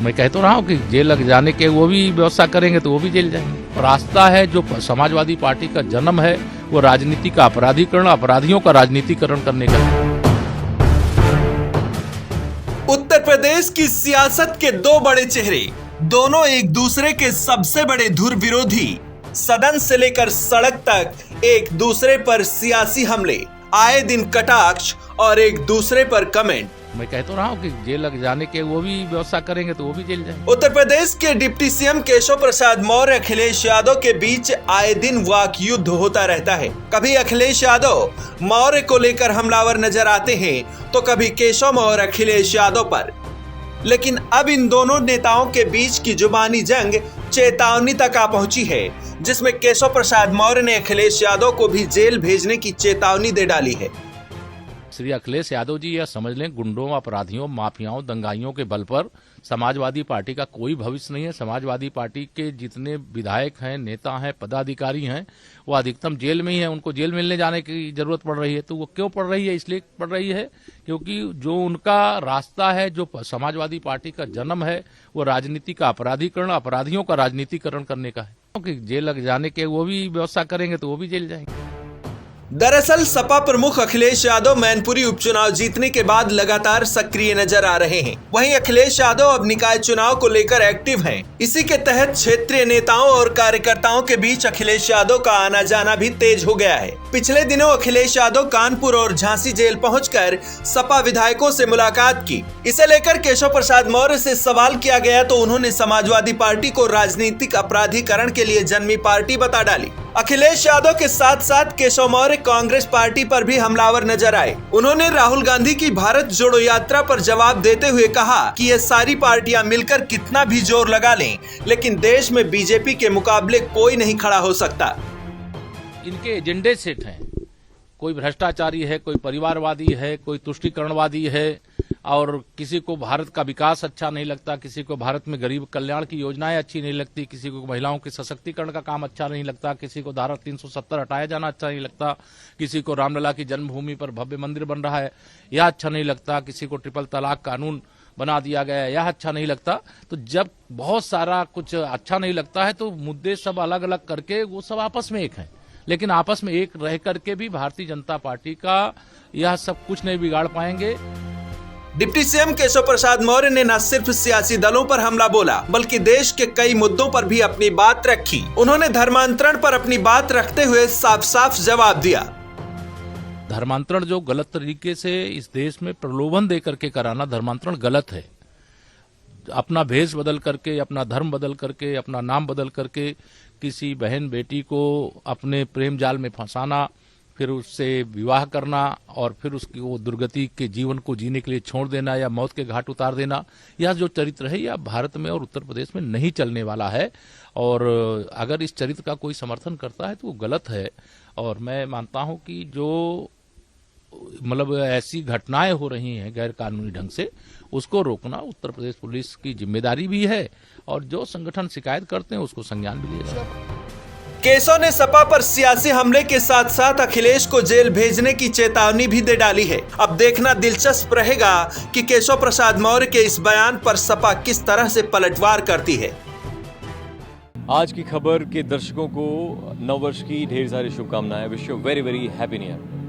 मैं कह तो रहा हूँ कि जेल लग जाने के वो भी व्यवस्था करेंगे तो वो भी जेल जाएंगे। रास्ता है जो समाजवादी पार्टी का जन्म है वो राजनीति का अपराधीकरण, अपराधियों का राजनीतिकरण करने का। उत्तर प्रदेश की सियासत के दो बड़े चेहरे, दोनों एक दूसरे के सबसे बड़े धुर विरोधी, सदन से लेकर सड़क तक एक दूसरे पर सियासी हमले, आए दिन कटाक्ष और एक दूसरे पर कमेंट। मैं कह तो रहा हूँ कि जेल लग जाने के वो भी व्यवस्था करेंगे तो वो भी जेल जाएंगे। उत्तर प्रदेश के डिप्टी सीएम केशव प्रसाद मौर्य अखिलेश यादव के बीच आए दिन वाक युद्ध होता रहता है। कभी अखिलेश यादव मौर्य को लेकर हमलावर नजर आते हैं तो कभी केशव मौर्य अखिलेश यादव पर। लेकिन अब इन दोनों नेताओं के बीच की जुबानी जंग चेतावनी तक आ पहुंची है, जिसमें केशव प्रसाद मौर्य ने अखिलेश यादव को भी जेल भेजने की चेतावनी दे डाली है। श्री अखिलेश यादव जी यह समझ लें, गुंडों, अपराधियों, माफियाओं, दंगाइयों के बल पर समाजवादी पार्टी का कोई भविष्य नहीं है। समाजवादी पार्टी के जितने विधायक हैं, नेता हैं, पदाधिकारी हैं, वो अधिकतम जेल में ही हैं। उनको जेल मिलने जाने की जरूरत पड़ रही है। तो वो क्यों पड़ रही है? इसलिए पड़ रही है क्योंकि जो उनका रास्ता है, जो समाजवादी पार्टी का जन्म है, वो राजनीति का अपराधीकरण, अपराधियों का राजनीतिकरण करने का है। क्योंकि जेल लग जाने के वो भी व्यवस्था करेंगे तो वो भी जेल जाएंगे। दरअसल सपा प्रमुख अखिलेश यादव मैनपुरी उपचुनाव जीतने के बाद लगातार सक्रिय नजर आ रहे हैं। वहीं अखिलेश यादव अब निकाय चुनाव को लेकर एक्टिव हैं। इसी के तहत क्षेत्रीय नेताओं और कार्यकर्ताओं के बीच अखिलेश यादव का आना जाना भी तेज हो गया है। पिछले दिनों अखिलेश यादव कानपुर और झांसी जेल पहुंचकर सपा विधायकों से मुलाकात की। इसे लेकर केशव प्रसाद मौर्य से सवाल किया गया तो उन्होंने समाजवादी पार्टी को राजनीतिक अपराधीकरण के लिए जन्मी पार्टी बता डाली। अखिलेश यादव के साथ साथ केशव मौर्य कांग्रेस पार्टी पर भी हमलावर नजर आए। उन्होंने राहुल गांधी की भारत जोड़ो यात्रा पर जवाब देते हुए कहा कि ये सारी पार्टियां मिलकर कितना भी जोर लगा लें, लेकिन देश में बीजेपी के मुकाबले कोई नहीं खड़ा हो सकता। इनके एजेंडे सेट हैं। कोई भ्रष्टाचारी है, कोई परिवारवादी है, कोई तुष्टीकरणवादी है, और किसी को भारत का विकास अच्छा नहीं लगता, किसी को भारत में गरीब कल्याण की योजनाएं अच्छी नहीं लगती, किसी को महिलाओं के सशक्तिकरण का काम अच्छा नहीं लगता, किसी को धारा 370 हटाया जाना अच्छा नहीं लगता, किसी को रामलला की जन्मभूमि पर भव्य मंदिर बन रहा है यह अच्छा नहीं लगता, किसी को ट्रिपल तलाक कानून बना दिया गया है यह अच्छा नहीं लगता। तो जब बहुत सारा कुछ अच्छा नहीं लगता है तो मुद्दे सब अलग अलग करके वो सब आपस में एक हैं, लेकिन आपस में एक रह करके भी भारतीय जनता पार्टी का यह सब कुछ नहीं बिगाड़ पाएंगे। डिप्टी सीएम केशव प्रसाद मौर्य ने न सिर्फ सियासी दलों पर हमला बोला, बल्कि देश के कई मुद्दों पर भी अपनी बात रखी। उन्होंने धर्मांतरण पर अपनी बात रखते हुए साफ साफ जवाब दिया। धर्मांतरण जो गलत तरीके से इस देश में प्रलोभन दे करके कराना, धर्मांतरण गलत है। अपना भेष बदल करके, अपना धर्म बदल करके, अपना नाम बदल करके किसी बहन बेटी को अपने प्रेम जाल में फंसाना, फिर उससे विवाह करना और फिर उसकी वो दुर्गति के जीवन को जीने के लिए छोड़ देना या मौत के घाट उतार देना, यह जो चरित्र है यह भारत में और उत्तर प्रदेश में नहीं चलने वाला है। और अगर इस चरित्र का कोई समर्थन करता है तो वो गलत है। और मैं मानता हूं कि जो मतलब ऐसी घटनाएं हो रही हैं गैर कानूनी ढंग से, उसको रोकना उत्तर प्रदेश पुलिस की जिम्मेदारी भी है, और जो संगठन शिकायत करते हैं उसको संज्ञान भी लिया जाए। केशव ने सपा पर सियासी हमले के साथ साथ अखिलेश को जेल भेजने की चेतावनी भी दे डाली है। अब देखना दिलचस्प रहेगा कि केशव प्रसाद मौर्य के इस बयान पर सपा किस तरह से पलटवार करती है। आज की खबर के दर्शकों को नववर्ष की ढेर सारी शुभकामनाएं। Wish you very very happy new year.